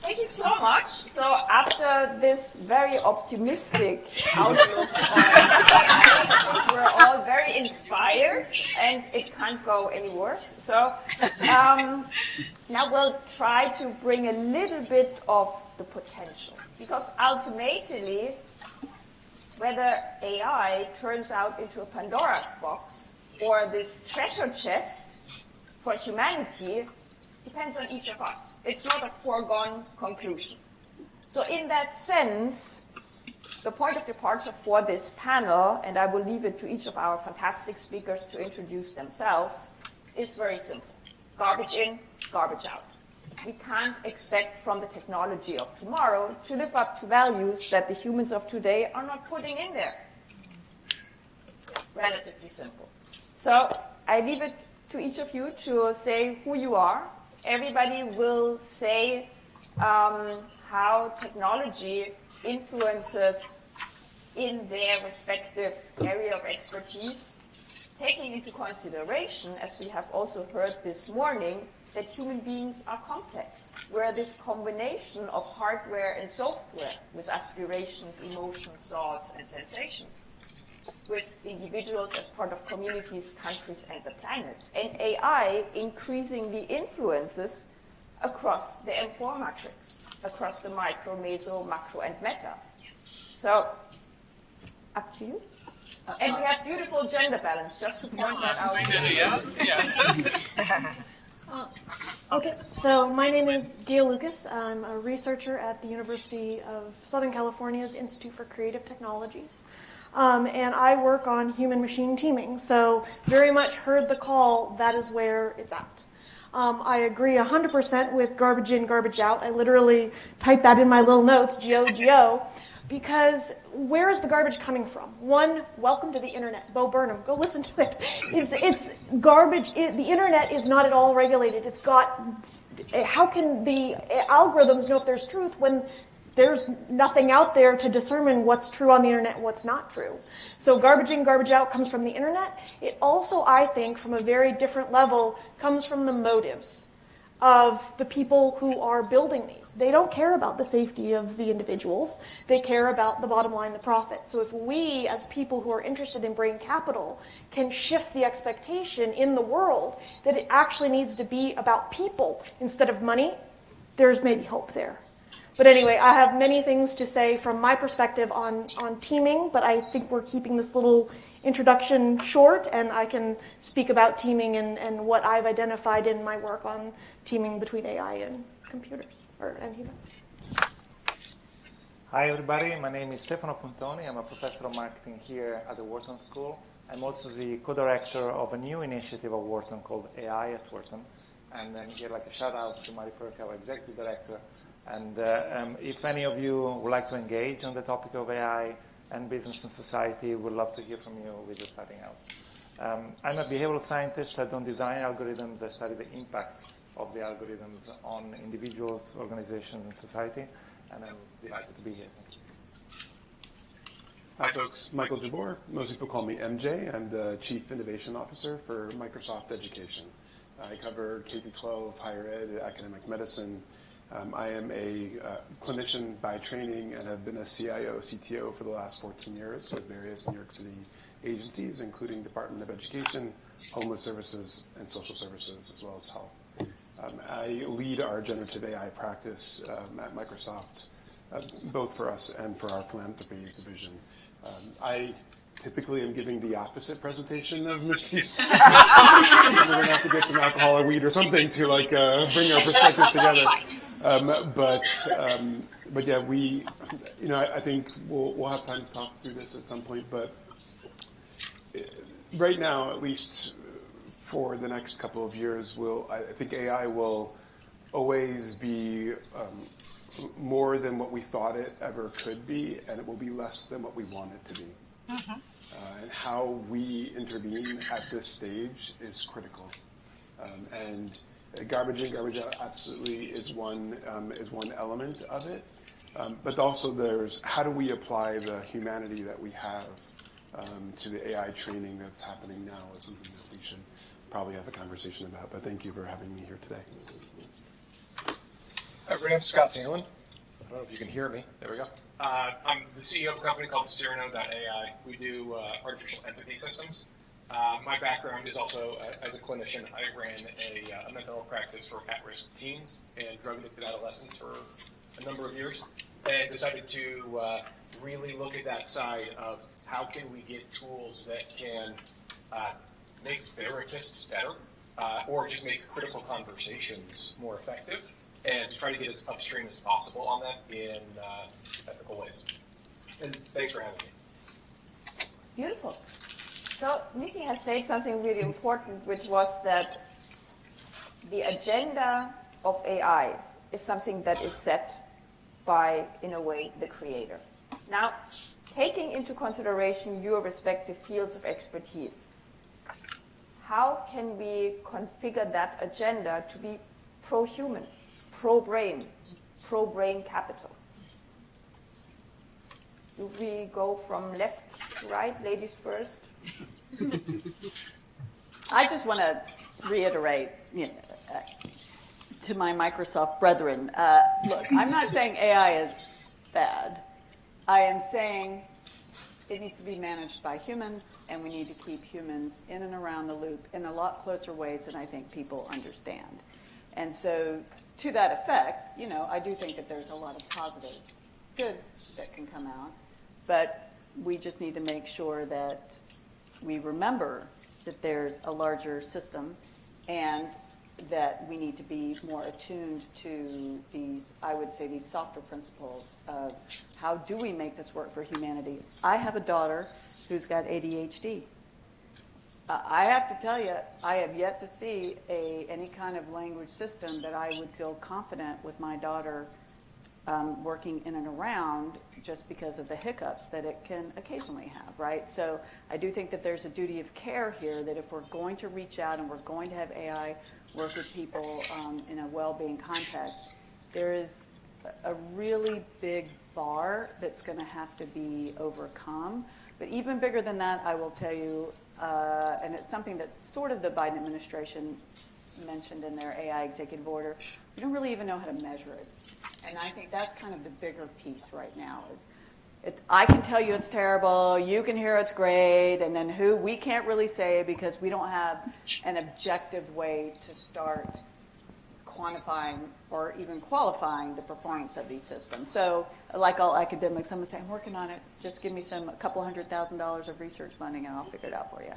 Thank you so much. So after this very optimistic outlook on AI, we're all very inspired, and it can't go any worse. So now we'll try to bring a little bit of the potential, because ultimately, whether AI turns out into a Pandora's box or this treasure chest for humanity depends on each of us. It's not a foregone conclusion. So in that sense, the point of departure for this panel, and I will leave it to each of our fantastic speakers to introduce themselves, is very simple. Garbage in, garbage out. We can't expect from the technology of tomorrow to live up to values that the humans of today are not putting in there. Relatively simple. So I leave it to each of you to say who you are. Everybody will say how technology influences in their respective area of expertise, taking into consideration, as we have also heard this morning, that human beings are complex. We're this combination of hardware and software with aspirations, emotions, thoughts, and sensations, with individuals as part of communities, countries, and the planet. And AI increasingly influences across the M4 matrix, across the micro, meso, macro, and meta. So, up to you. And we have beautiful gender balance, just to point that out. Okay, so my name is Gail Lucas. I'm a researcher at the University of Southern California's Institute for Creative Technologies. And I work on human-machine teaming. So very much heard the call, that is where it's at. I agree 100% with garbage in, garbage out. I literally typed that in my little notes, G-O-G-O. Because where is the garbage coming from? One, welcome to the internet. Bo Burnham, go listen to it. It's garbage. The internet is not at all regulated. It's got, how can the algorithms know if there's truth when there's nothing out there to discern what's true on the internet and what's not true? So garbage in, garbage out comes from the internet. It also, I think, from a very different level, comes from the motives of the people who are building these. They don't care about the safety of the individuals. They care about the bottom line, the profit. So if we, as people who are interested in brain capital, can shift the expectation in the world that it actually needs to be about people instead of money, there's maybe hope there. But anyway, I have many things to say from my perspective on teaming, but I think we're keeping this little introduction short, and I can speak about teaming and what I've identified in my work on teaming between AI and computers, and humans. Hi, everybody. My name is Stefano Pontoni. I'm a professor of marketing here at the Wharton School. I'm also the co-director of a new initiative at Wharton called AI at Wharton. And then here, like a shout out to Mari Perk, our executive director. And if any of you would like to engage on the topic of AI and business and society, we'd love to hear from you with your starting out. I'm a behavioral scientist. I don't design algorithms. I study the impact of the algorithms on individuals, organizations, and society. And I'm delighted to be here. Thank you. Hi, folks. Michael Jabor. Most people call me MJ. I'm the Chief Innovation Officer for Microsoft Education. I cover K-12, higher ed, academic medicine. I am a clinician by training and have been a CIO, CTO for the last 14 years with various New York City agencies, including Department of Education, Homeless Services, and Social Services, as well as health. I lead our generative AI practice at Microsoft, both for us and for our philanthropy division. I typically am giving the opposite presentation of Misty's. We're going to have to get some alcohol or weed or something to bring our perspectives together. But yeah, I think we'll have time to talk through this at some point. But right now, at least for the next couple of years, I think AI will always be more than what we thought it ever could be, and it will be less than what we want it to be. Mm-hmm. And how we intervene at this stage is critical. And garbage in, garbage out absolutely is one element of it. But also there's how do we apply the humanity that we have to the AI training that's happening now is something that we should probably have a conversation about. But thank you for having me here today. Hi, everybody. I'm Scott Thielen. I don't know if you can hear me. There we go. I'm the CEO of a company called Cyrano.ai. We do artificial empathy systems. My background is also, as a clinician, I ran a mental health practice for at-risk teens and drug-addicted adolescents for a number of years, and decided to really look at that side of how can we get tools that can make therapists better or just make critical conversations more effective, and to try to get as upstream as possible on that in ethical ways. And thanks for having me. Beautiful. So Missy has said something really important, which was that the agenda of AI is something that is set by, in a way, the creator. Now, taking into consideration your respective fields of expertise, how can we configure that agenda to be pro-human, pro-brain capital? Do we go from left to right, ladies first? I just want to reiterate, to my Microsoft brethren, look, I'm not saying AI is bad. I am saying it needs to be managed by humans, and we need to keep humans in and around the loop in a lot closer ways than I think people understand. And so, to that effect, I do think that there's a lot of positive good that can come out, but we just need to make sure that we remember that there's a larger system and that we need to be more attuned to these, I would say, these softer principles of how do we make this work for humanity. I have a daughter who's got ADHD. I have to tell you, I have yet to see any kind of language system that I would feel confident with my daughter working in and around, just because of the hiccups that it can occasionally have, right? So I do think that there's a duty of care here, that if we're going to reach out and we're going to have AI work with people in a well-being context, there is a really big bar that's going to have to be overcome. But even bigger than that, I will tell you, and it's something that's sort of the Biden administration mentioned in their AI executive order, we don't really even know how to measure it. And I think that's kind of the bigger piece right now. I can tell you it's terrible, you can hear it's great, and then we can't really say, because we don't have an objective way to start quantifying or even qualifying the performance of these systems. So, like all academics, I'm going to say, I'm working on it. Just give me a couple $100,000 of research funding, and I'll figure it out for you.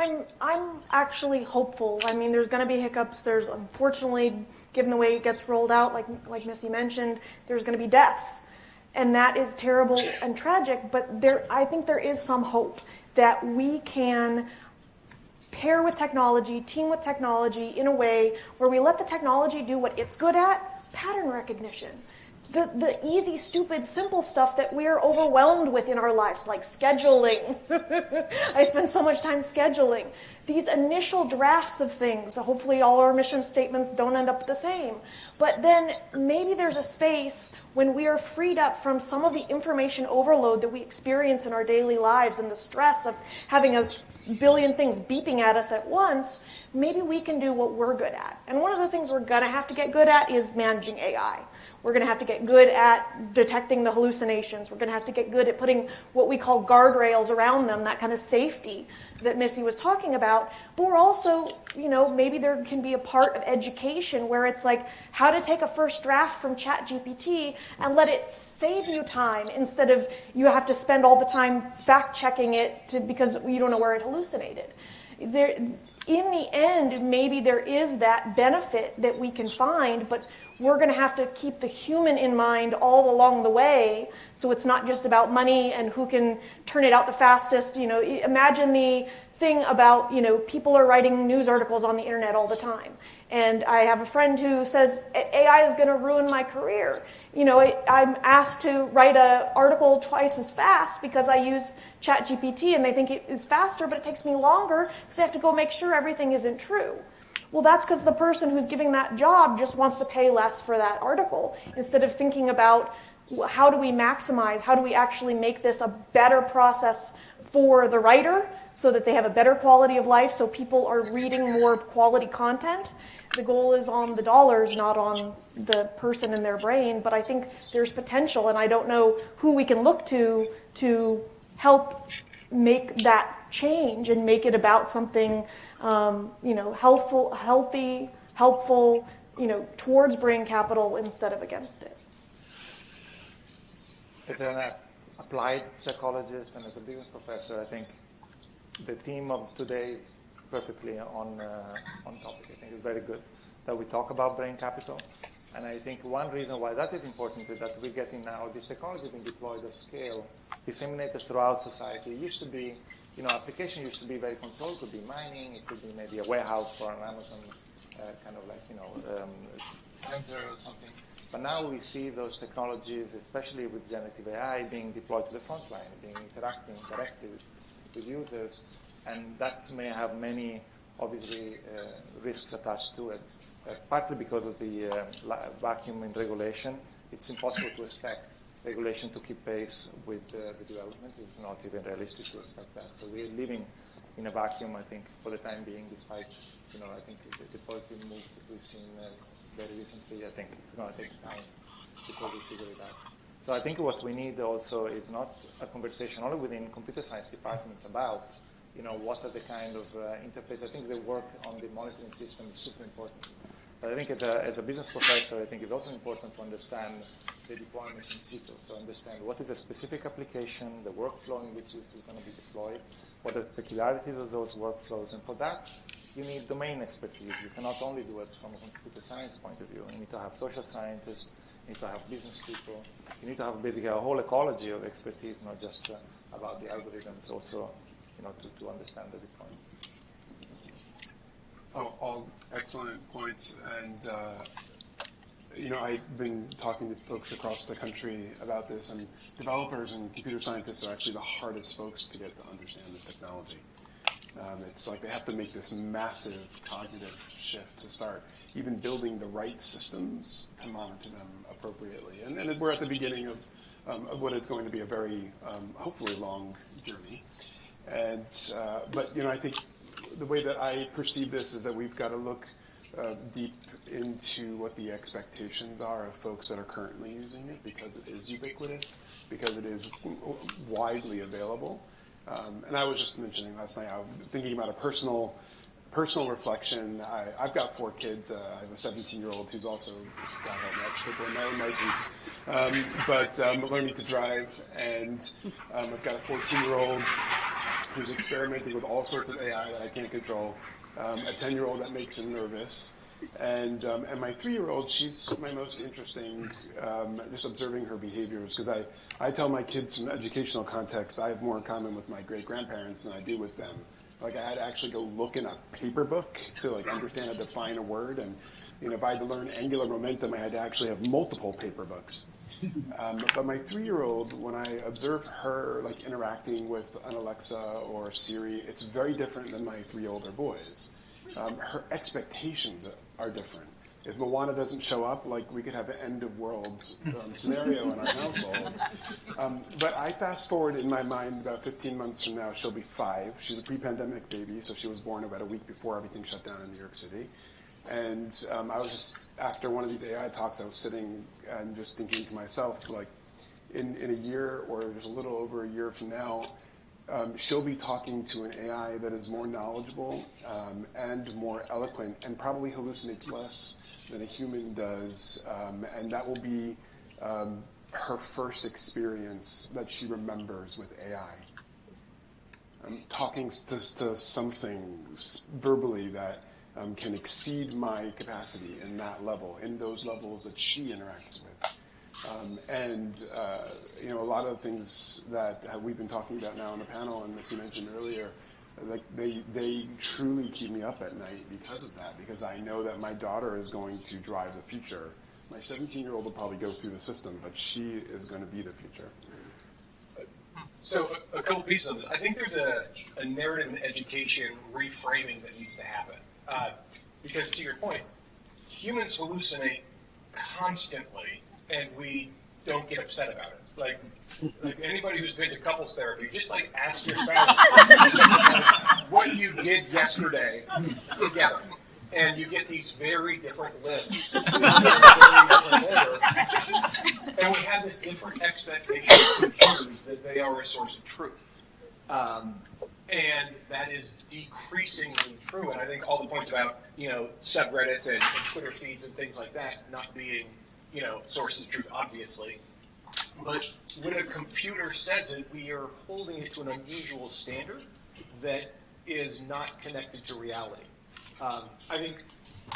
I'm actually hopeful. I mean, there's going to be hiccups. There's, unfortunately, given the way it gets rolled out, like Missy mentioned, there's going to be deaths. And that is terrible and tragic, but I think there is some hope that we can pair with technology, team with technology in a way where we let the technology do what it's good at, pattern recognition. The easy, stupid, simple stuff that we're overwhelmed with in our lives, like scheduling. I spend so much time scheduling. These initial drafts of things, hopefully all our mission statements don't end up the same. But then maybe there's a space when we are freed up from some of the information overload that we experience in our daily lives and the stress of having a billion things beeping at us at once, maybe we can do what we're good at. And one of the things we're going to have to get good at is managing AI. We're going to have to get good at detecting the hallucinations. We're going to have to get good at putting what we call guardrails around them, that kind of safety that Missy was talking about. But we're also, maybe there can be a part of education where it's like how to take a first draft from ChatGPT and let it save you time instead of you have to spend all the time fact-checking it because you don't know where it hallucinated. In the end, maybe there is that benefit that we can find, but we're going to have to keep the human in mind all along the way, so it's not just about money and who can turn it out the fastest. Imagine the thing about, people are writing news articles on the internet all the time. And I have a friend who says, AI is going to ruin my career. I'm asked to write an article twice as fast because I use ChatGPT, and they think it is faster, but it takes me longer because I have to go make sure everything isn't true. Well, that's because the person who's giving that job just wants to pay less for that article instead of thinking about how do we maximize, how do we actually make this a better process for the writer so that they have a better quality of life, so people are reading more quality content. The goal is on the dollars, not on the person in their brain, but I think there's potential, and I don't know who we can look to help make that change and make it about something, helpful, towards brain capital instead of against it. As an applied psychologist and as a business professor, I think the theme of today is perfectly on topic. I think it's very good that we talk about brain capital. And I think one reason why that is important is that we're getting now this technology being deployed at scale, disseminated throughout society. It used to be, application used to be very controlled. It could be mining, it could be maybe a warehouse for an Amazon center or something. But now we see those technologies, especially with generative AI, being deployed to the front line, being interacting directly with users, and that may have many, obviously, risks attached to it. Partly because of the vacuum in regulation, it's impossible to expect regulation to keep pace with the development. It's not even realistic to expect that. So we're living in a vacuum, I think, for the time being, despite, I think the positive move that we've seen very recently, I think it's going to take time before we figure it out. So I think what we need also is not a conversation only within computer science departments about, what are the kind of interface. I think the work on the monitoring system is super important. But I think as a business professor, I think it's also important to understand the deployment in situ. So understand what is the specific application, the workflow in which this is going to be deployed, what are the peculiarities of those workflows. And for that, you need domain expertise. You cannot only do it from a computer science point of view. You need to have social scientists, you need to have business people. You need to have basically a whole ecology of expertise, not just about the algorithms, also to understand the deployment. Oh, all excellent points. And, I've been talking to folks across the country about this, and developers and computer scientists are actually the hardest folks to get to understand this technology. It's like they have to make this massive cognitive shift to start even building the right systems to monitor them appropriately. And we're at the beginning of what is going to be a very, hopefully, long journey. And but I think the way that I perceive this is that we've got to look deep into what the expectations are of folks that are currently using it, because it is ubiquitous, because it is widely available. And I was just mentioning last night, I was thinking about a personal reflection. I've got 4 kids. I have a 17-year-old who's also got my own license, but learning to drive, and I've got a 14-year-old who's experimenting with all sorts of AI that I can't control, a 10-year-old that makes him nervous, and my 3-year-old, she's my most interesting, just observing her behaviors, because I tell my kids from an educational context, I have more in common with my great-grandparents than I do with them. Like, I had to actually go look in a paper book to understand how to define a word, and if I had to learn angular momentum, I had to actually have multiple paper books. But my 3-year-old, when I observe her interacting with an Alexa or Siri, it's very different than my 3 older boys. Her expectations are different. If Moana doesn't show up, we could have an end-of-world scenario in our household. But I fast forward in my mind about 15 months from now, she'll be 5. She's a pre-pandemic baby, so she was born about a week before everything shut down in New York City. And I was just, after one of these AI talks, I was sitting and just thinking to myself, in a year or just a little over a year from now, she'll be talking to an AI that is more knowledgeable and more eloquent, and probably hallucinates less than a human does. And that will be her first experience that she remembers with AI. Talking to something verbally that can exceed my capacity in that level, in those levels that she interacts with. A lot of the things that we've been talking about now on the panel, and as you mentioned earlier, they truly keep me up at night because of that, because I know that my daughter is going to drive the future. My 17-year-old will probably go through the system, but she is going to be the future. So a couple pieces of this. I think there's a narrative in education reframing that needs to happen. Because to your point, humans hallucinate constantly, and we don't get upset about it. Like anybody who's been to couples therapy, just like ask your spouse like, what you did yesterday together. And you get these very different lists in very different order. And we have this different expectation of computers that they are a source of truth. And that is decreasingly true. And I think all the points about, subreddits and Twitter feeds and things like that not being, sources of truth, obviously. But when a computer says it, we are holding it to an unusual standard that is not connected to reality. I think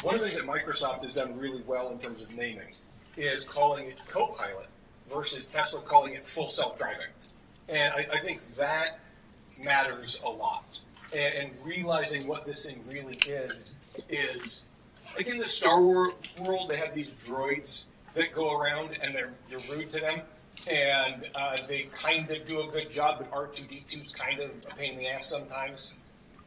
one of the things that Microsoft has done really well in terms of naming is calling it Copilot versus Tesla calling it full self-driving. And I think that matters a lot. And realizing what this thing really is like in the Star Wars world, they have these droids that go around and you're rude to them. And they kind of do a good job, but R2-D2 is kind of a pain in the ass sometimes.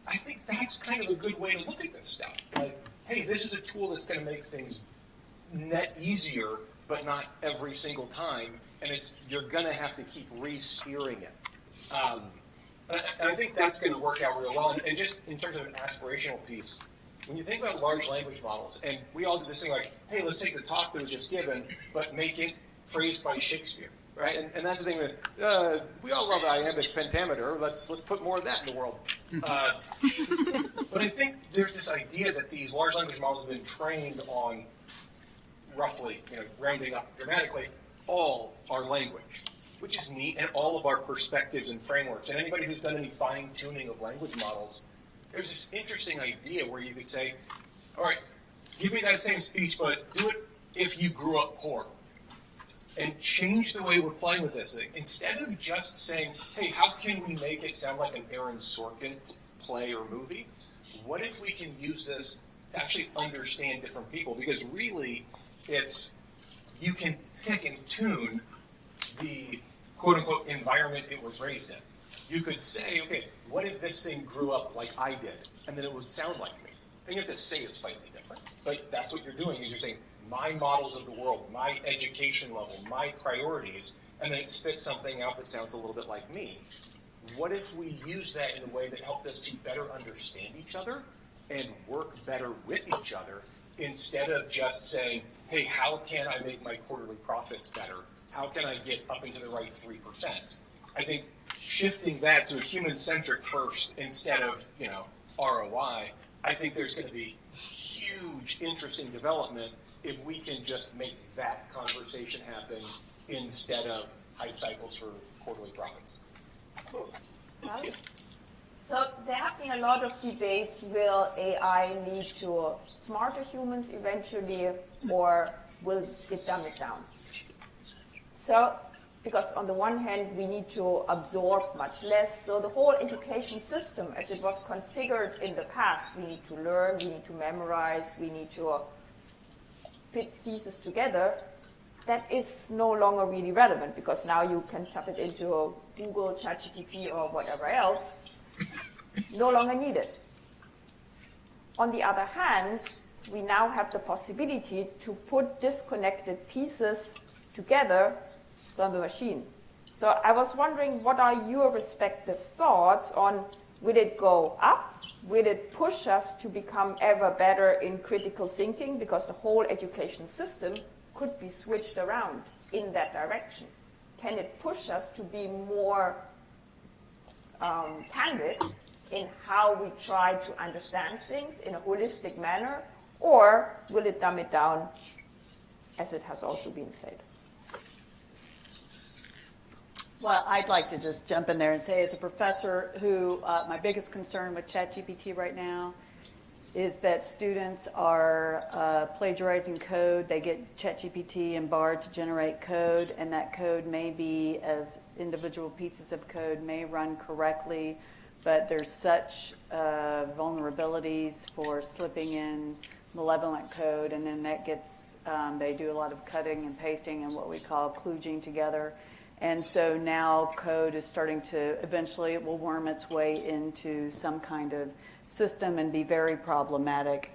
I think that's kind of a good way to look at this stuff. Like, hey, this is a tool that's going to make things net easier, but not every single time. And you're going to have to keep re-steering it. And I think that's going to work out real well. And just in terms of an aspirational piece, when you think about large language models, and we all do this thing like, hey, let's take the talk that was just given, but make it phrased by Shakespeare. Right, and that's the thing that we all love iambic pentameter. Let's put more of that in the world. But I think there's this idea that these large language models have been trained on roughly, rounding up dramatically, all our language, which is neat, and all of our perspectives and frameworks. And anybody who's done any fine tuning of language models, there's this interesting idea where you could say, all right, give me that same speech, but do it if you grew up poor. And change the way we're playing with this thing. Instead of just saying, hey, how can we make it sound like an Aaron Sorkin play or movie? What if we can use this to actually understand different people? Because really, you can pick and tune the quote-unquote environment it was raised in. You could say, okay, what if this thing grew up like I did? And then it would sound like me. And you have to say it slightly different. But that's what you're doing, is you're saying, my models of the world, my education level, my priorities, and then it spits something out that sounds a little bit like me. What if we use that in a way that helped us to better understand each other and work better with each other, instead of just saying, hey, how can I make my quarterly profits better? How can I get up into the right 3%? I think shifting that to a human-centric first instead of, ROI, I think there's going to be huge, interesting development if we can just make that conversation happen instead of hype cycles for quarterly profits. Cool. So there have been a lot of debates, will AI lead to smarter humans eventually, or will it dumb it down? So, because on the one hand, we need to absorb much less, so the whole education system as it was configured in the past, we need to learn, we need to memorize, we need to fit pieces together, that is no longer really relevant, because now you can tap it into Google, ChatGPT, or whatever else. No longer needed. On the other hand, we now have the possibility to put disconnected pieces together from the machine. So I was wondering, what are your respective thoughts on, will it go up? Will it push us to become ever better in critical thinking? Because the whole education system could be switched around in that direction. Can it push us to be more candid in how we try to understand things in a holistic manner? Or will it dumb it down, as it has also been said? Well, I'd like to just jump in there and say, as a professor who, my biggest concern with ChatGPT right now is that students are plagiarizing code. They get ChatGPT and Bard to generate code, and that code may be, as individual pieces of code, may run correctly, but there's such vulnerabilities for slipping in malevolent code, and then that gets, they do a lot of cutting and pasting and what we call kludging together. And so now code is starting to, eventually it will worm its way into some kind of system and be very problematic.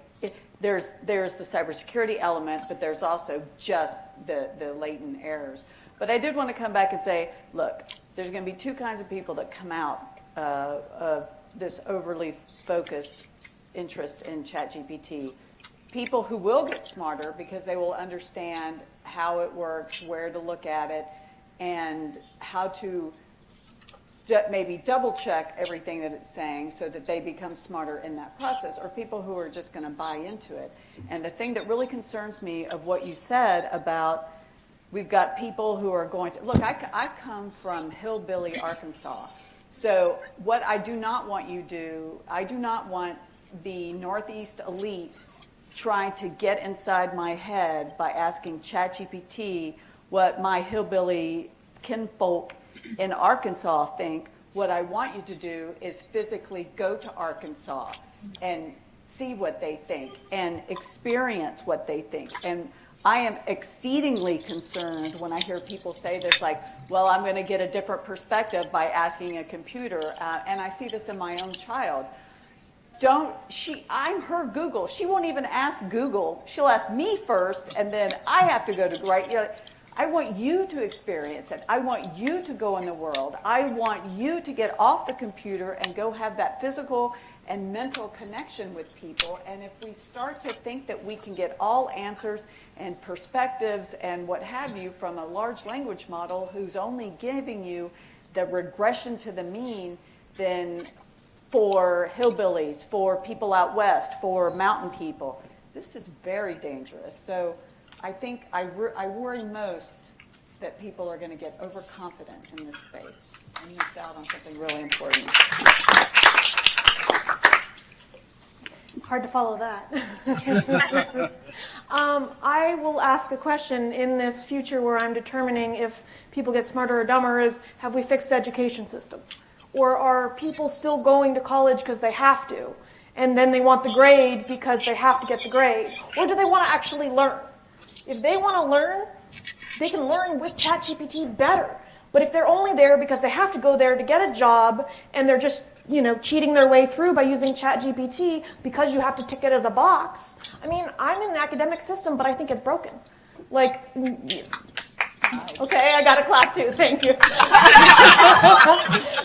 There's the cybersecurity element, but there's also just the latent errors. But I did want to come back and say, look, there's going to be two kinds of people that come out of this overly focused interest in ChatGPT. People who will get smarter because they will understand how it works, where to look at it, and how to maybe double check everything that it's saying so that they become smarter in that process, or people who are just going to buy into it. And the thing that really concerns me of what you said about we've got people who are going to, look, I come from hillbilly Arkansas. So what I do not want you do, I do not want the Northeast elite trying to get inside my head by asking ChatGPT what my hillbilly kinfolk in Arkansas think. What I want you to do is physically go to Arkansas and see what they think and experience what they think. And I am exceedingly concerned when I hear people say this, like, well, I'm going to get a different perspective by asking a computer. And I see this in my own child. I'm her Google. She won't even ask Google. She'll ask me first, and then I have to go to, right? You know, I want you to experience it. I want you to go in the world. I want you to get off the computer and go have that physical and mental connection with people. And if we start to think that we can get all answers and perspectives and what have you from a large language model who's only giving you the regression to the mean, then for hillbillies, for people out west, for mountain people, this is very dangerous. So I think I worry most that people are going to get overconfident in this space and miss out on something really important. Hard to follow that. I will ask a question in this future where I'm determining if people get smarter or dumber is, have we fixed the education system? Or are people still going to college because they have to, and then they want the grade because they have to get the grade? Or do they want to actually learn? If they want to learn, they can learn with ChatGPT better. But if they're only there because they have to go there to get a job, and they're just, cheating their way through by using ChatGPT because you have to tick it as a box. I mean, I'm in the academic system, but I think it's broken. Like, okay, I got a clap too, thank you.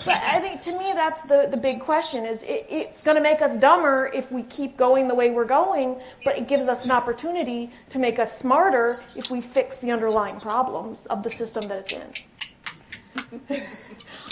But I think, to me, that's the big question, is it's going to make us dumber if we keep going the way we're going, but it gives us an opportunity to make us smarter if we fix the underlying problems of the system that it's in.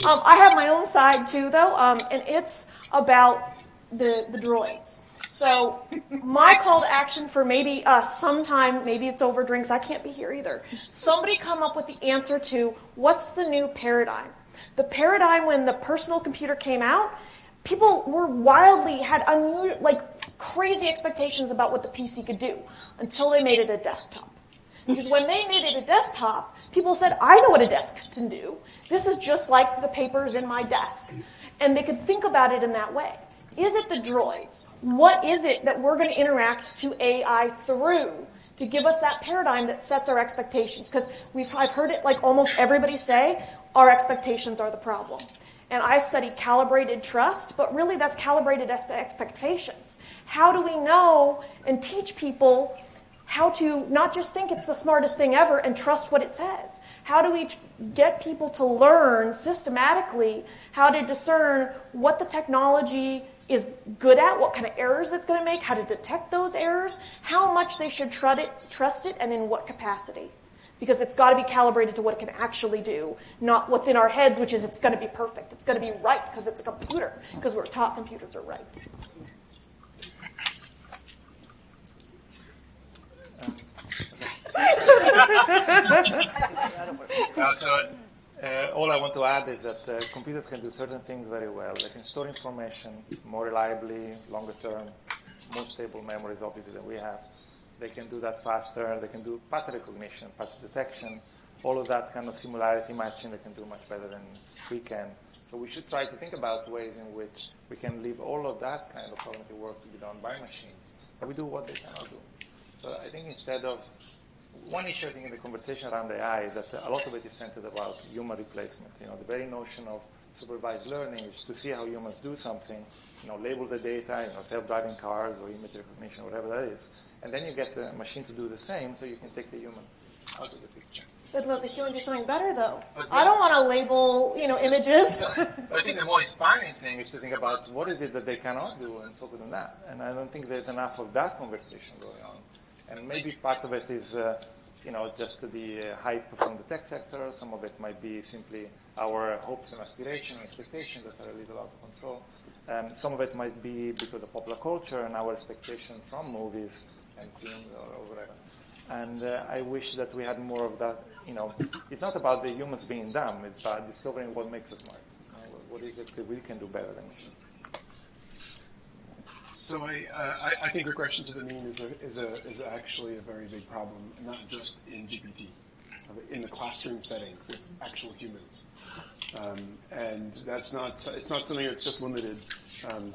I have my own side too, though, and it's about the droids. So my call to action for maybe sometime, maybe it's over drinks, I can't be here either. Somebody come up with the answer to what's the new paradigm. The paradigm when the personal computer came out, people were had crazy expectations about what the PC could do until they made it a desktop. Because when they made it a desktop, people said, I know what a desk can do. This is just like the papers in my desk. And they could think about it in that way. Is it the droids? What is it that we're going to interact to AI through to give us that paradigm that sets our expectations? Because I've heard it like almost everybody say, our expectations are the problem. And I study calibrated trust, but really that's calibrated expectations. How do we know and teach people how to not just think it's the smartest thing ever and trust what it says? How do we get people to learn systematically how to discern what the technology is good at, what kind of errors it's going to make, how to detect those errors, how much they should trust it, and in what capacity? Because it's got to be calibrated to what it can actually do, not what's in our heads, which is it's going to be perfect. It's going to be right because it's a computer, because we're taught computers are right. All I want to add is that computers can do certain things very well. They can store information more reliably, longer term, more stable memories obviously than we have. They can do that faster. They can do pattern recognition, pattern detection, all of that kind of similarity matching they can do much better than we can. So we should try to think about ways in which we can leave all of that kind of cognitive work to be done by machines, and we do what they cannot do. So I think instead of one issue, I think, in the conversation around AI is that a lot of it is centered about human replacement. The very notion of supervised learning is to see how humans do something, label the data, self-driving cars or image recognition, whatever that is, and then you get the machine to do the same, so you can take the human out of the picture. But let the human do something better, though. I don't want to label, images. I think the more inspiring thing is to think about what is it that they cannot do and focus on that. And I don't think there's enough of that conversation going on. And maybe part of it is, just the hype from the tech sector. Some of it might be simply our hopes and aspirations and expectations that are a little out of control. Some of it might be because of popular culture and our expectations from movies and films or whatever. And I wish that we had more of that. It's not about the humans being dumb. It's about discovering what makes us smart. What is it that we can do better than machines? So I think regression to the mean is actually a very big problem, not just in GPT, in the classroom setting with actual humans. And it's not something that's just limited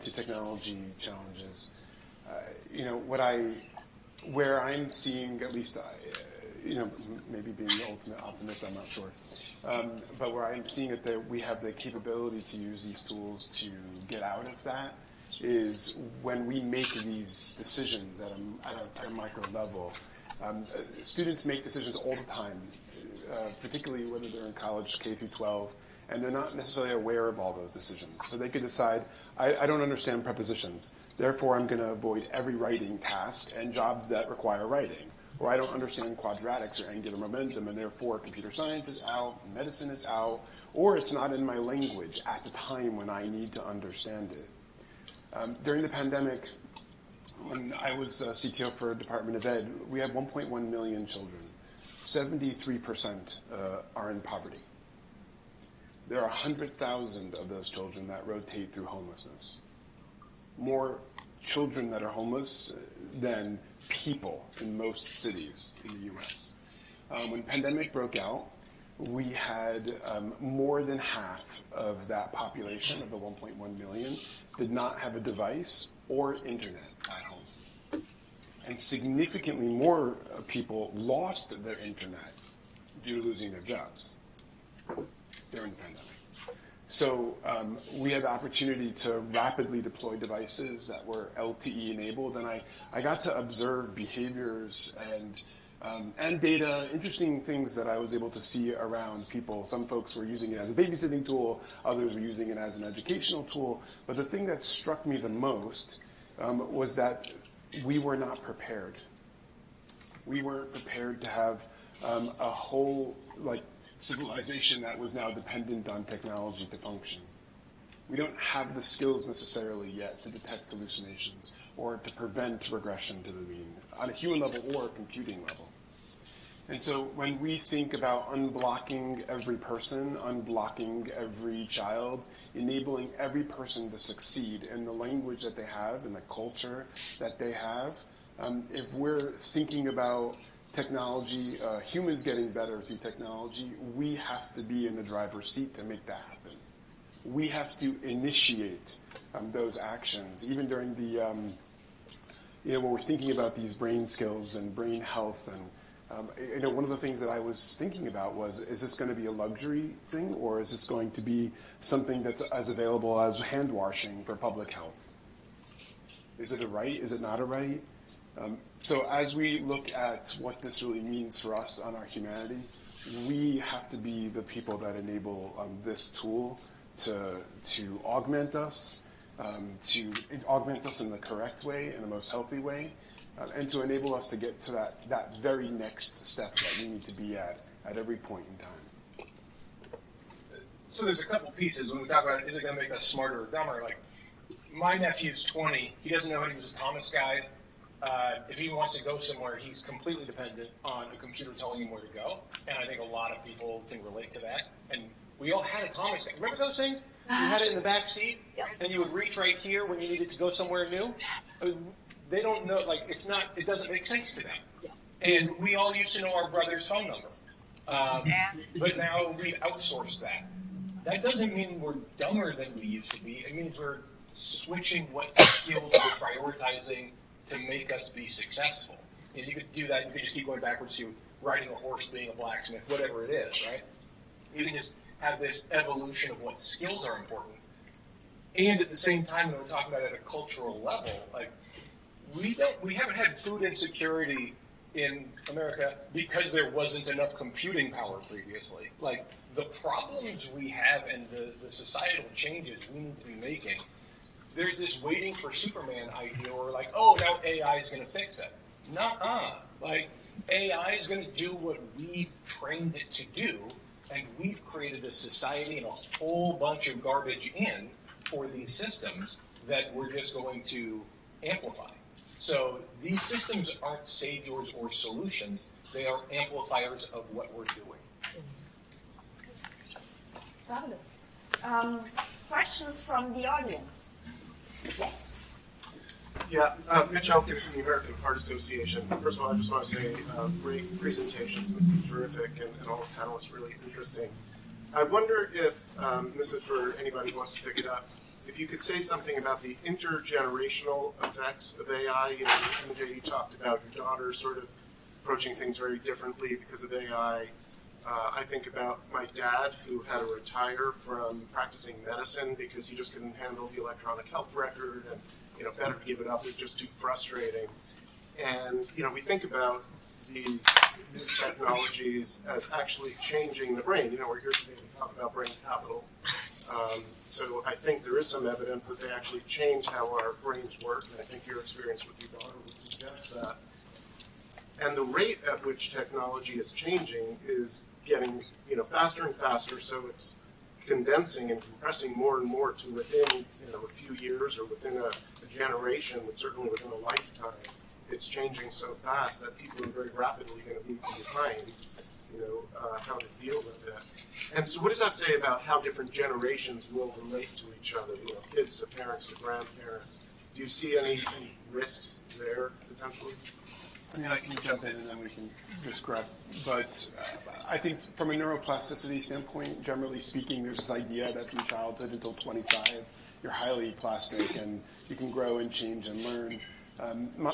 to technology challenges. Where I'm seeing, at least, maybe being the ultimate optimist, I'm not sure. But where I'm seeing it that we have the capability to use these tools to get out of that is when we make these decisions at a micro level. Students make decisions all the time, particularly whether they're in college, K through 12, and they're not necessarily aware of all those decisions. So they could decide, I don't understand prepositions, therefore I'm going to avoid every writing task and jobs that require writing. Or I don't understand quadratics or angular momentum, and therefore computer science is out, medicine is out, or it's not in my language at the time when I need to understand it. During the pandemic, when I was CTO for Department of Ed, we had 1.1 million children. 73% are in poverty. There are 100,000 of those children that rotate through homelessness. More children that are homeless than people in most cities in the US. When pandemic broke out, we had more than half of that population, of the 1.1 million, did not have a device or internet at home. And significantly more people lost their internet due to losing their jobs during the pandemic. So we had the opportunity to rapidly deploy devices that were LTE enabled, and I got to observe behaviors and data, interesting things that I was able to see around people. Some folks were using it as a babysitting tool, others were using it as an educational tool. But the thing that struck me the most was that we were not prepared. We weren't prepared to have a whole civilization that was now dependent on technology to function. We don't have the skills necessarily yet to detect hallucinations or to prevent regression to the mean on a human level or a computing level. And so when we think about unblocking every person, unblocking every child, enabling every person to succeed in the language that they have, in the culture that they have, if we're thinking about technology, humans getting better through technology, we have to be in the driver's seat to make that happen. We have to initiate those actions, even during the, when we're thinking about these brain skills and brain health. And one of the things that I was thinking about was, is this going to be a luxury thing, or is this going to be something that's as available as hand washing for public health? Is it a right? Is it not a right? So as we look at what this really means for us on our humanity, we have to be the people that enable this tool to augment us, in the correct way, in the most healthy way, and to enable us to get to that very next step that we need to be at every point in time. So there's a couple pieces when we talk about, is it going to make us smarter or dumber? Like, my nephew's 20. He doesn't know how to use a Thomas guide. If he wants to go somewhere, he's completely dependent on a computer telling him where to go. And I think a lot of people can relate to that. And we all had a Thomas guide. Remember those things? You had it in the back seat, and you would reach right here when you needed to go somewhere new. They don't know, it doesn't make sense to them. And we all used to know our brother's phone number. But now we've outsourced that. That doesn't mean we're dumber than we used to be. It means we're switching what skills we're prioritizing to make us be successful. And you could do that. You could just keep going backwards to riding a horse, being a blacksmith, whatever it is, right? You can just have this evolution of what skills are important. And at the same time, when we're talking about it at a cultural level, we haven't had food insecurity in America because there wasn't enough computing power previously. Like, the problems we have and the societal changes we need to be making, there's this waiting for Superman idea where, like, oh, now AI is going to fix it. Nuh-uh. Like, AI is going to do what we've trained it to do, and we've created a society and a whole bunch of garbage in for these systems that we're just going to amplify. So these systems aren't saviors or solutions. They are amplifiers of what we're doing. Fabulous. Questions from the audience? Yes. Yeah, Mitch Elkin from the American Heart Association. First of all, I just want to say great presentations. This is terrific, and all the panelists really interesting. I wonder if, this is for anybody who wants to pick it up, if you could say something about the intergenerational effects of AI. You know, MJ, you talked about your daughter sort of approaching things very differently because of AI. I think about my dad, who had to retire from practicing medicine because he just couldn't handle the electronic health record, and better to give it up. It's just too frustrating. And we think about these new technologies as actually changing the brain. We're here today to talk about brain capital. So I think there is some evidence that they actually change how our brains work, and I think your experience with your daughter would suggest that. And the rate at which technology is changing is getting faster and faster, so it's condensing and compressing more and more to within a few years or within a generation, but certainly within a lifetime. It's changing so fast that people are very rapidly going to be behind how to deal with it. And so what does that say about how different generations will relate to each other, kids to parents to grandparents? Do you see any risks there potentially? I mean, I can jump in and then we can just grab. But I think from a neuroplasticity standpoint, generally speaking, there's this idea that from childhood until 25, you're highly plastic and you can grow and change and learn.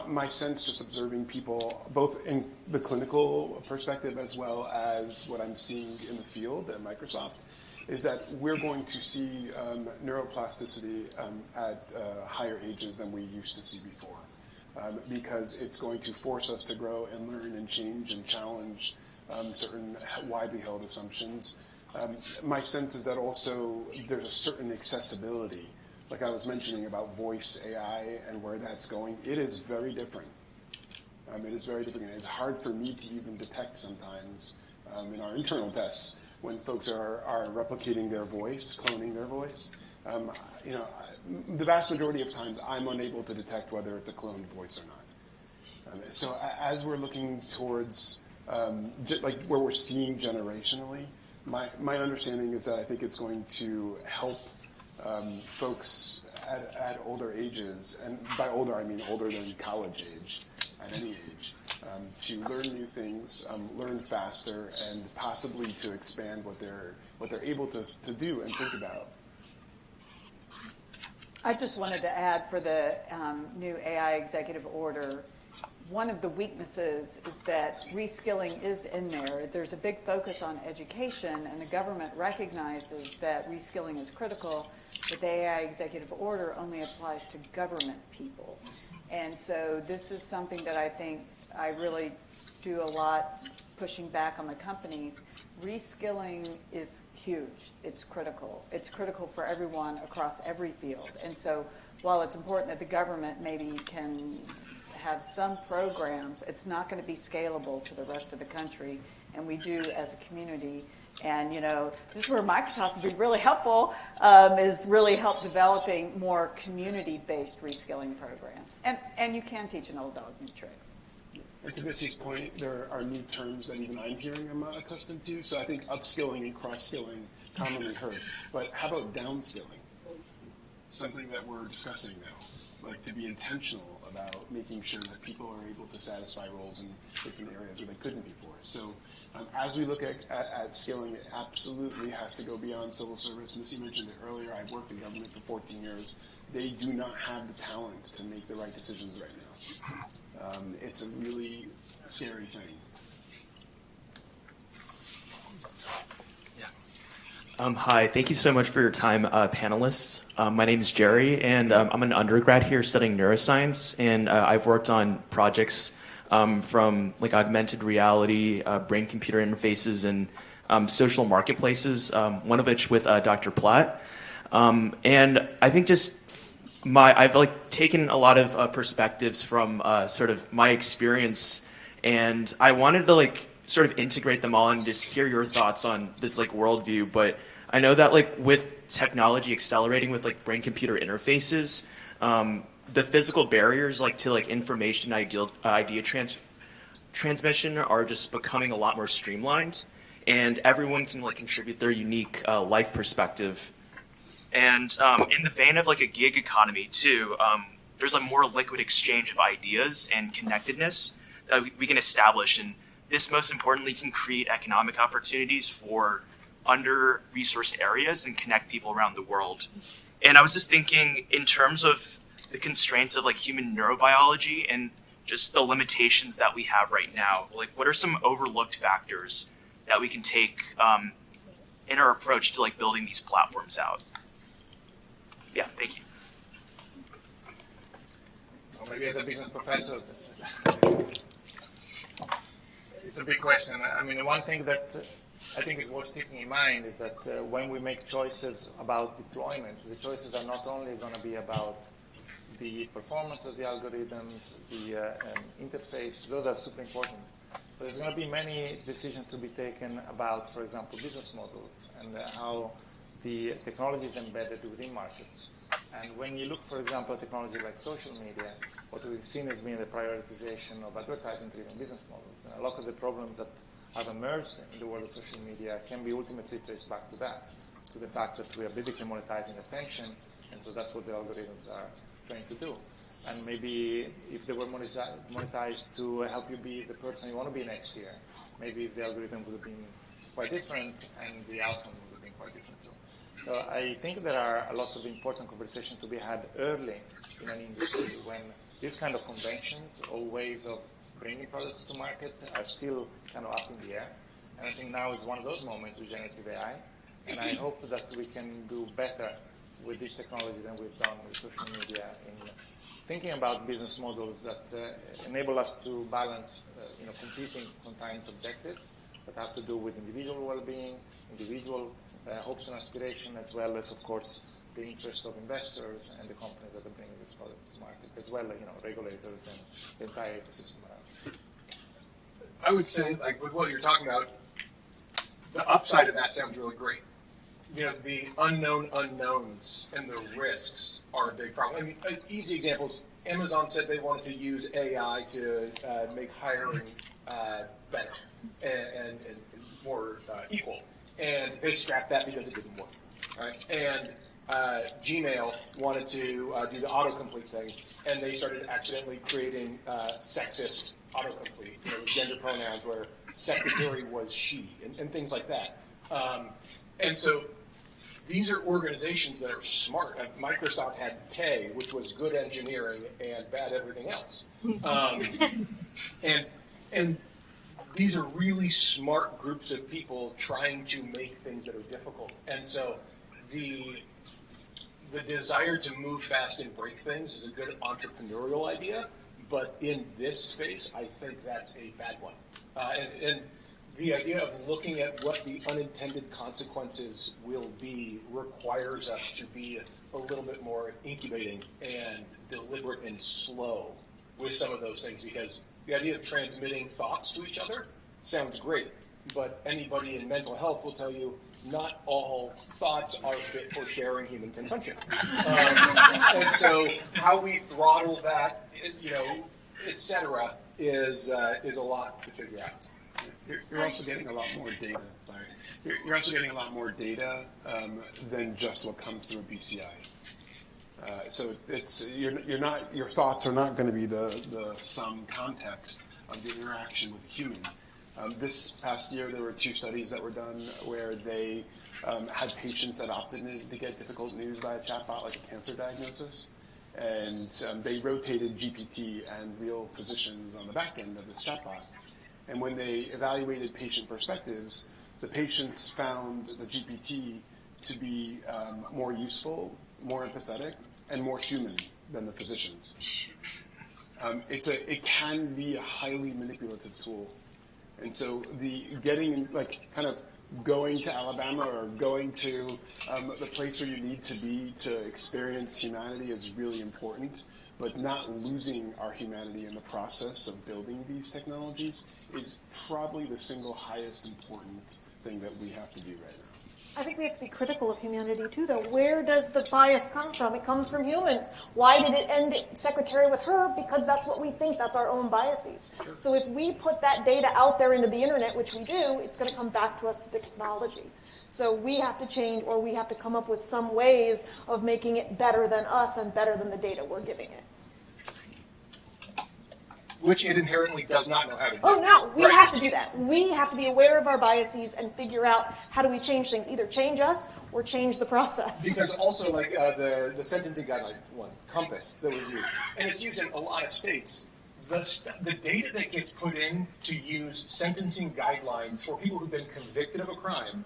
My sense, just observing people, both in the clinical perspective as well as what I'm seeing in the field at Microsoft, is that we're going to see neuroplasticity at higher ages than we used to see before. Because it's going to force us to grow and learn and change and challenge certain widely held assumptions. My sense is that also there's a certain accessibility, like I was mentioning about voice AI and where that's going. It is very different. It is very different. It's hard for me to even detect sometimes in our internal tests when folks are replicating their voice, cloning their voice. The vast majority of times, I'm unable to detect whether it's a cloned voice or not. So as we're looking towards, like where we're seeing generationally, my understanding is that I think it's going to help folks at older ages, and by older I mean older than college age, at any age, to learn new things, learn faster, and possibly to expand what they're able to do and think about. I just wanted to add for the new AI executive order, one of the weaknesses is that reskilling is in there. There's a big focus on education, and the government recognizes that reskilling is critical, but the AI executive order only applies to government people. And so this is something that I think I really do a lot pushing back on the companies. Reskilling is huge. It's critical. It's critical for everyone across every field. And so while it's important that the government maybe can have some programs, it's not going to be scalable to the rest of the country. And we do as a community. And, this is where Microsoft would be really helpful, is really help developing more community-based reskilling programs. And you can teach an old dog new tricks. To Betsy's point, there are new terms that even I'm hearing I'm not accustomed to. So I think upskilling and cross-skilling commonly heard. But how about downskilling? Something that we're discussing now, like to be intentional about making sure that people are able to satisfy roles in different areas where they couldn't before. So as we look at skilling, it absolutely has to go beyond civil service. Missy mentioned it earlier. I've worked in government for 14 years. They do not have the talent to make the right decisions right now. It's a really scary thing. Hi, thank you so much for your time, panelists. My name is Jerry, and I'm an undergrad here studying neuroscience, and I've worked on projects from like augmented reality, brain-computer interfaces, and social marketplaces, one of which with Dr. Platt. And I think just I've like taken a lot of perspectives from sort of my experience, and I wanted to like sort of integrate them all and just hear your thoughts on this like worldview. But I know that like with technology accelerating with like brain-computer interfaces, the physical barriers like to like information idea transmission are just becoming a lot more streamlined, and everyone can like contribute their unique life perspective. And in the vein of like a gig economy too, there's a more liquid exchange of ideas and connectedness that we can establish, and this most importantly can create economic opportunities for under-resourced areas and connect people around the world. And I was just thinking in terms of the constraints of like human neurobiology and just the limitations that we have right now, like what are some overlooked factors that we can take in our approach to like building these platforms out? Yeah, thank you. Or maybe as a business professor, it's a big question. I mean, one thing that I think is worth keeping in mind is that when we make choices about deployment, the choices are not only going to be about the performance of the algorithms, the interface, those are super important. But there's going to be many decisions to be taken about, for example, business models and how the technology is embedded within markets. And when you look, for example, at technology like social media, what we've seen has been the prioritization of advertising-driven business models. And a lot of the problems that have emerged in the world of social media can be ultimately traced back to that, to the fact that we are basically monetizing attention, and so that's what the algorithms are trying to do. And maybe if they were monetized to help you be the person you want to be next year, maybe the algorithm would have been quite different, and the outcome would have been quite different too. So I think there are a lot of important conversations to be had early in an industry when these kind of conventions or ways of bringing products to market are still kind of up in the air. And I think now is one of those moments with generative AI. And I hope that we can do better with this technology than we've done with social media in thinking about business models that enable us to balance competing sometimes objectives that have to do with individual well-being, individual hopes and aspirations, as well as, of course, the interest of investors and the companies that are bringing this product to market, as well as regulators and the entire ecosystem around. I would say, like with what you're talking about, the upside of that sounds really great. The unknown unknowns and the risks are a big problem. I mean, easy examples. Amazon said they wanted to use AI to make hiring better and more equal, and they scrapped that because it didn't work. Right? And Gmail wanted to do the autocomplete thing, and they started accidentally creating sexist autocomplete, with gender pronouns where secretary was she, and things like that. And so these are organizations that are smart. Microsoft had Tay, which was good engineering and bad everything else. And these are really smart groups of people trying to make things that are difficult. And so the desire to move fast and break things is a good entrepreneurial idea, but in this space, I think that's a bad one. And the idea of looking at what the unintended consequences will be requires us to be a little bit more incubating and deliberate and slow with some of those things, because the idea of transmitting thoughts to each other sounds great, but anybody in mental health will tell you not all thoughts are fit for sharing human consumption. And so how we throttle that, et cetera, is a lot to figure out. You're also getting a lot more data. Sorry, you're also getting a lot more data than just what comes through BCI. So your thoughts are not going to be the sum context of the interaction with human. This past year, there were 2 studies that were done where they had patients that opted to get difficult news by a chatbot, like a cancer diagnosis, and they rotated GPT and real physicians on the back end of this chatbot. And when they evaluated patient perspectives, the patients found the GPT to be more useful, more empathetic, and more human than the physicians. it can be a highly manipulative tool. And so getting like kind of going to Alabama or going to the place where you need to be to experience humanity is really important, but not losing our humanity in the process of building these technologies is probably the single highest important thing that we have to do right now. I think we have to be critical of humanity too, though. Where does the bias come from? It comes from humans. Why did it end secretary with her? Because that's what we think. That's our own biases. So if we put that data out there into the internet, which we do, it's going to come back to us through the technology. So we have to change, or we have to come up with some ways of making it better than us and better than the data we're giving it. Which it inherently does not know how to do. Oh, no, we have to do that. We have to be aware of our biases and figure out how do we change things. Either change us or change the process. Because also, like the sentencing guideline one, Compass, that was used, and it's used in a lot of states. The data that gets put in to use sentencing guidelines for people who've been convicted of a crime,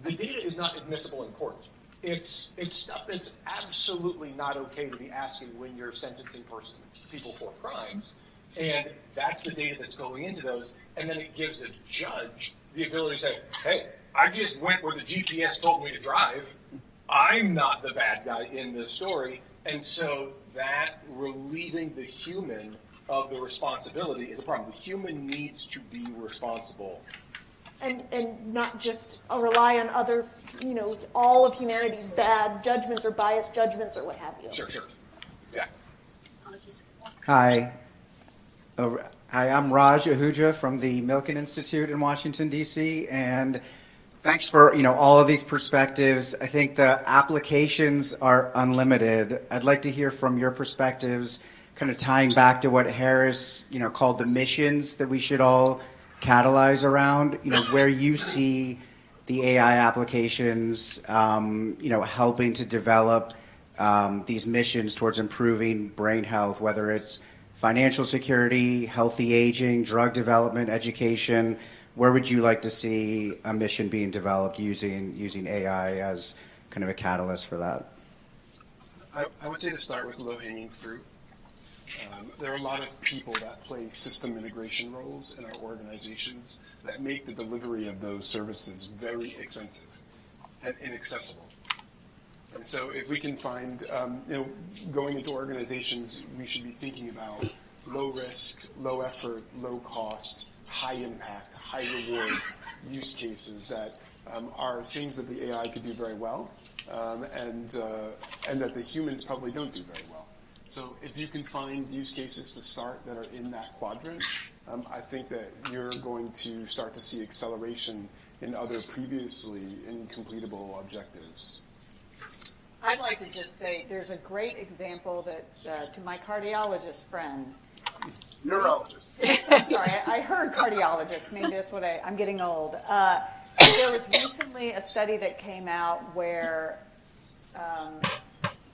the data is not admissible in court. It's stuff that's absolutely not okay to be asking when you're sentencing people for crimes. And that's the data that's going into those, and then it gives a judge the ability to say, hey, I just went where the GPS told me to drive. I'm not the bad guy in this story. And so that relieving the human of the responsibility is a problem. The human needs to be responsible. And not just rely on other, all of humanity's bad judgments or biased judgments or what have you. Sure. Yeah. Hi. Hi, I'm Raj Ahuja from the Milken Institute in Washington, D.C., and thanks for all of these perspectives. I think the applications are unlimited. I'd like to hear from your perspectives, kind of tying back to what Harris called the missions that we should all catalyze around, where you see the AI applications helping to develop these missions towards improving brain health, whether it's financial security, healthy aging, drug development, education. Where would you like to see a mission being developed using AI as kind of a catalyst for that? I would say to start with low-hanging fruit. There are a lot of people that play system integration roles in our organizations that make the delivery of those services very expensive and inaccessible. And so if we can find, going into organizations, we should be thinking about low risk, low effort, low cost, high impact, high reward use cases that are things that the AI could do very well, and that the humans probably don't do very well. So if you can find use cases to start that are in that quadrant, I think that you're going to start to see acceleration in other previously incompletable objectives. I'd like to just say there's a great example that to my cardiologist friend. Neurologist. Sorry, I heard cardiologist. Maybe that's what I'm getting old. There was recently a study that came out where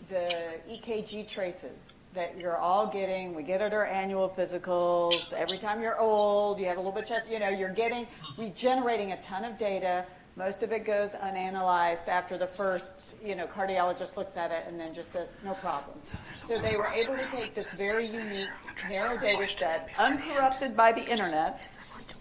the EKG traces that you're all getting, we get at our annual physicals, every time you're old, you have a little bit of chest, we're generating a ton of data. Most of it goes unanalyzed after the first, cardiologist looks at it and then just says, no problem. So they were able to take this very unique, narrow data set, uncorrupted by the internet,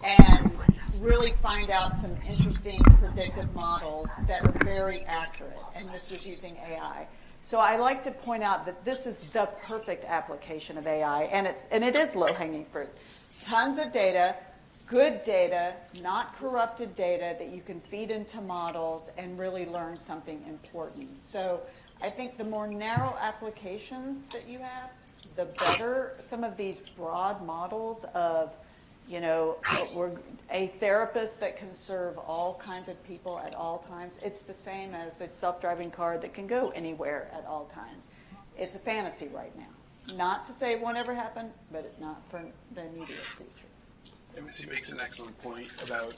and really find out some interesting predictive models that are very accurate. And this was using AI. So I like to point out that this is the perfect application of AI, and it is low-hanging fruit. Tons of data. Good data, not corrupted data that you can feed into models and really learn something important. So I think the more narrow applications that you have, the better. Some of these broad models of, a therapist that can serve all kinds of people at all times. It's the same as a self-driving car that can go anywhere at all times. It's a fantasy right now. Not to say it won't ever happen, but it's not for the immediate future. Missy makes an excellent point about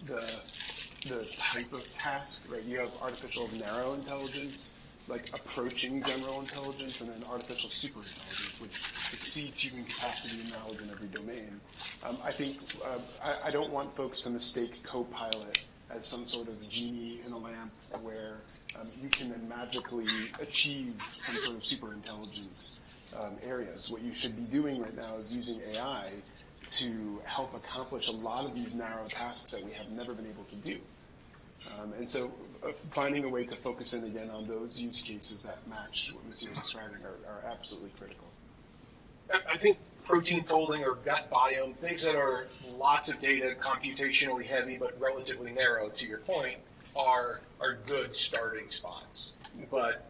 the type of task, right? You have artificial narrow intelligence, like approaching general intelligence, and then artificial superintelligence, which exceeds human capacity and knowledge in every domain. I think I don't want folks to mistake Copilot as some sort of genie in a lamp where you can then magically achieve some sort of superintelligence. areas. What you should be doing right now is using AI to help accomplish a lot of these narrow tasks that we have never been able to do. And so finding a way to focus in again on those use cases that match what Missy was describing are absolutely critical. I think protein folding or gut biome, things that are lots of data, computationally heavy, but relatively narrow, to your point, are good starting spots. But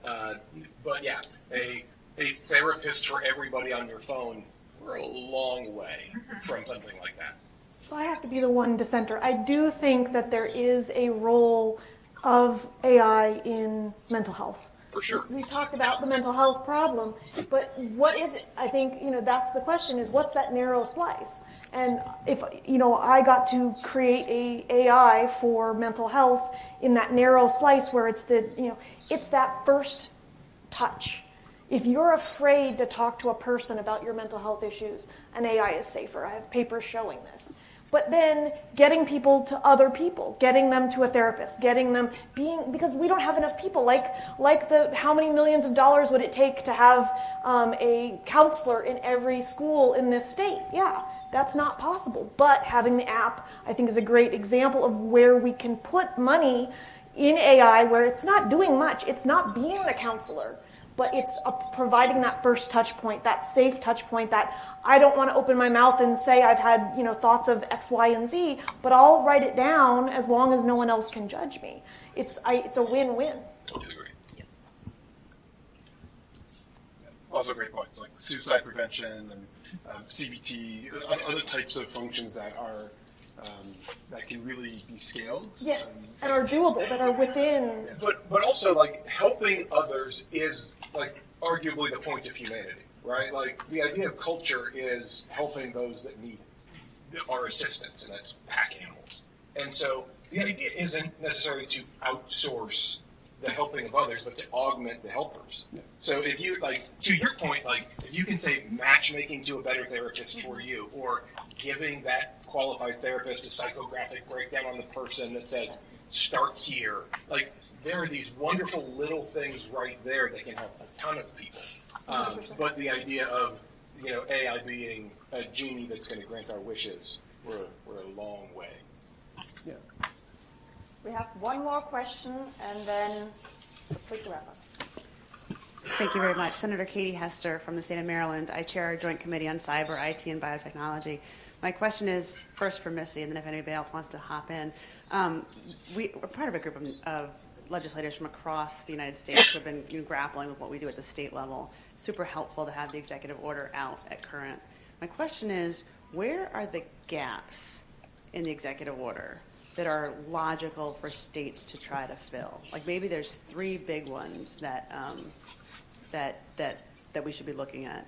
yeah, a therapist for everybody on your phone, we're a long way from something like that. So I have to be the one dissenter. I do think that there is a role of AI in mental health. For sure. We talked about the mental health problem, but what is it? I think, that's the question, is what's that narrow slice? And if, I got to create a AI for mental health in that narrow slice where it's it's that first touch. If you're afraid to talk to a person about your mental health issues, an AI is safer. I have papers showing this. But then getting people to other people, getting them to a therapist, getting them because we don't have enough people. How many millions of dollars would it take to have a counselor in every school in this state? Yeah, that's not possible. But having the app, I think, is a great example of where we can put money in AI where it's not doing much. It's not being a counselor, but it's providing that first touch point, that safe touch point that I don't want to open my mouth and say I've had thoughts of X, Y, and Z, but I'll write it down as long as no one else can judge me. It's a win-win. Totally agree. Yeah. Also great points like suicide prevention and CBT, other types of functions that are that can really be scaled. Yes, and are doable, that are within. But also helping others is arguably the point of humanity, right? The idea of culture is helping those that need our assistance, and that's pack animals. And so the idea isn't necessarily to outsource the helping of others, but to augment the helpers. Yeah. So if you, to your point, if you can say matchmaking to a better therapist for you, or giving that qualified therapist a psychographic breakdown on the person that says, start here. There are these wonderful little things right there that can help a ton of people. But the idea of, AI being a genie that's going to grant our wishes, we're a long way. Yeah. We have one more question, and then a quick wrap-up. Thank you very much. Senator Katie Hester from the state of Maryland. I chair our Joint Committee on Cyber, IT, and Biotechnology. My question is first for Missy, and then if anybody else wants to hop in. We're part of a group of legislators from across the United States who have been grappling with what we do at the state level. Super helpful to have the executive order out at current. My question is, where are the gaps in the executive order that are logical for states to try to fill? Maybe there's three big ones that we should be looking at.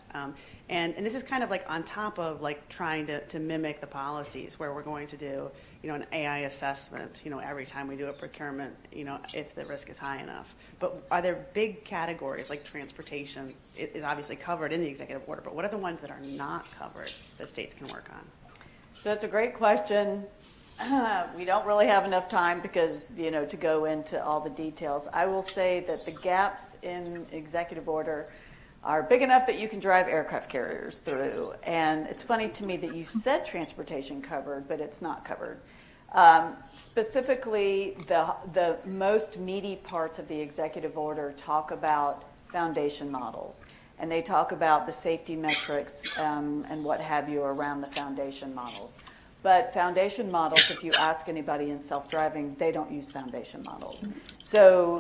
And this is kind of on top of trying to mimic the policies where we're going to do, an AI assessment, every time we do a procurement, if the risk is high enough. But are there big categories like transportation is obviously covered in the executive order, but what are the ones that are not covered that states can work on? So that's a great question. We don't really have enough time because, to go into all the details. I will say that the gaps in executive order are big enough that you can drive aircraft carriers through. And it's funny to me that you said transportation covered, but it's not covered. Specifically, the most meaty parts of the executive order talk about foundation models. And they talk about the safety metrics and what have you around the foundation models. But foundation models, if you ask anybody in self-driving, they don't use foundation models. So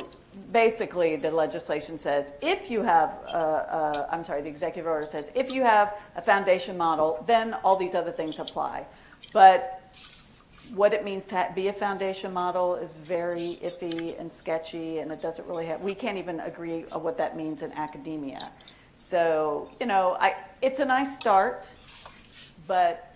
basically, the legislation says if you have, the executive order says if you have a foundation model, then all these other things apply. But what it means to be a foundation model is very iffy and sketchy, and it doesn't really we can't even agree on what that means in academia. So, it's a nice start, but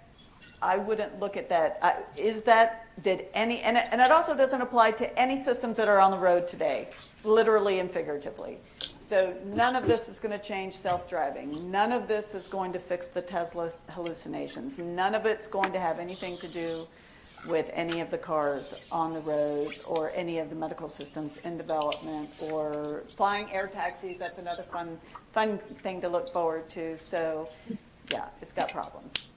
I wouldn't look at that. And it also doesn't apply to any systems that are on the road today, literally and figuratively. So none of this is going to change self-driving. None of this is going to fix the Tesla hallucinations. None of it's going to have anything to do with any of the cars on the road or any of the medical systems in development or flying air taxis. That's another fun thing to look forward to. So, yeah, it's got problems.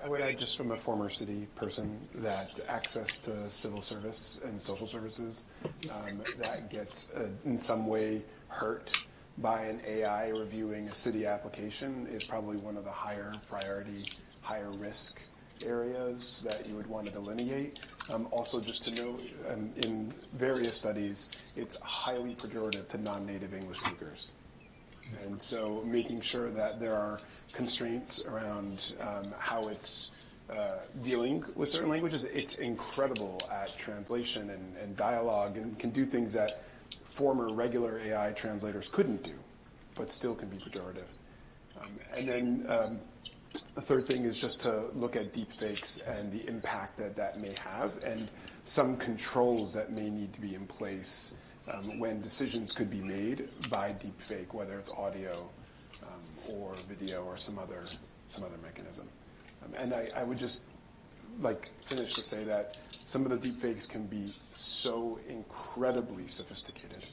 I would add, just from a former city person, that access to civil service and social services that gets in some way hurt by an AI reviewing a city application is probably one of the higher priority, higher risk areas that you would want to delineate. Also, just to note, in various studies, it's highly pejorative to non-native English speakers. And so making sure that there are constraints around how it's dealing with certain languages. It's incredible at translation and dialogue and can do things that former regular AI translators couldn't do, but still can be pejorative. And then the third thing is just to look at deepfakes and the impact that that may have and some controls that may need to be in place when decisions could be made by deepfake, whether it's audio or video or some other mechanism. And I would just like finish to say that some of the deepfakes can be so incredibly sophisticated.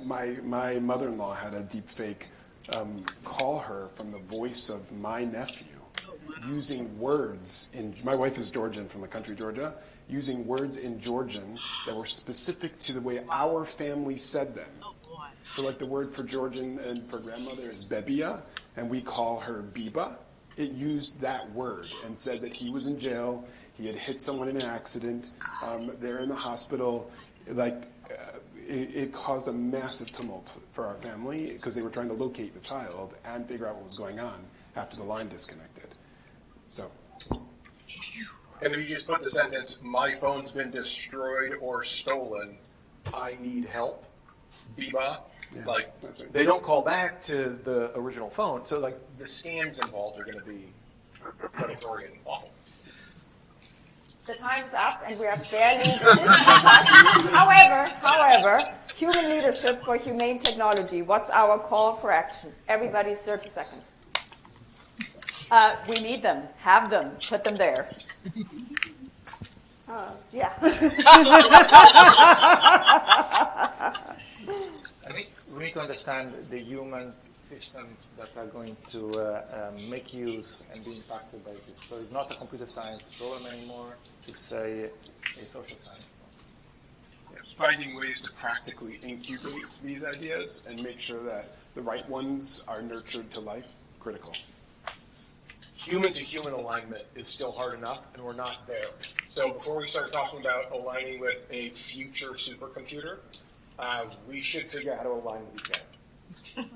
My mother-in-law had a deepfake call her from the voice of my nephew, using words my wife is Georgian, from the country Georgia, using words in Georgian that were specific to the way our family said them. So like the word for Georgian and for grandmother is bebia, and we call her biba. It used that word and said that he was in jail, he had hit someone in an accident, they're in the hospital. It caused a massive tumult for our family because they were trying to locate the child and figure out what was going on after the line disconnected. So. And if you just put the sentence, my phone's been destroyed or stolen, I need help, Biba, Yeah, like, right. they don't call back to the original phone. So, like, the scams involved are going to be predatory and awful. The time's up, and we are barely in this. However, human leadership for humane technology. What's our call for action? Everybody, 30 seconds. We need them. Have them. Put them there. Yeah. I think we need to understand the human systems that are going to make use and be impacted by this. So it's not a computer science problem anymore, it's a social science problem. Finding ways to practically incubate these ideas and make sure that the right ones are nurtured to life, critical. Human-to-human alignment is still hard enough, and we're not there. So before we start talking about aligning with a future supercomputer, we should figure out how to align with each other.